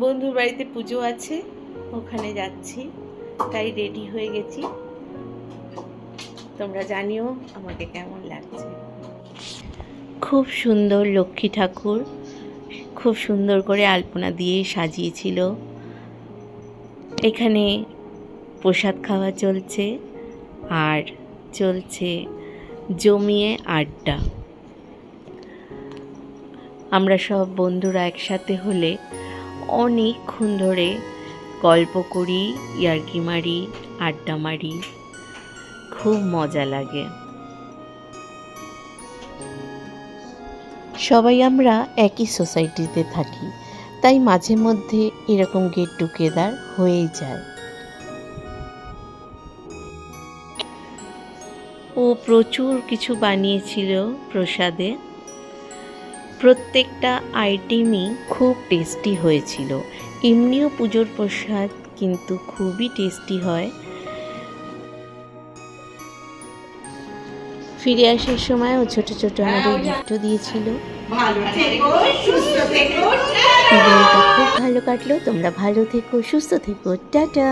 বন্ধুর বাড়িতে পুজো আছে, ওখানে যাচ্ছি, তাই রেডি হয়ে গেছি। তোমরা জানিও আমাকে কেমন লাগছে। খুব সুন্দর লক্ষ্মী ঠাকুর, খুব সুন্দর করে আলপনা দিয়ে সাজিয়েছিল। এখানে প্রসাদ খাওয়া চলছে আর চলছে জমিয়ে আড্ডা। আমরা সব বন্ধুরা একসাথে হলে অনেকক্ষণ ধরে গল্প করি, ইয়ার্কি মারি, আড্ডা মারি, খুব মজা লাগে। সবাই আমরা একই সোসাইটিতে থাকি, তাই মাঝে মধ্যে এরকম গেট টুগেদার হয়েই যায়। ও প্রচুর কিছু বানিয়েছিল প্রসাদে। প্রত্যেকটা আইটেমই খুব টেস্টি হয়েছিল। এমনিও পুজোর প্রসাদ কিন্তু খুবই টেস্টি হয়। ফিরে আসার সময় ও ছোট ছোট আমাদের গিফটও দিয়েছিল। ভিডিওটা খুব ভালো কাটলো। তোমরা ভালো থেকো, সুস্থ থেকো, টাটা।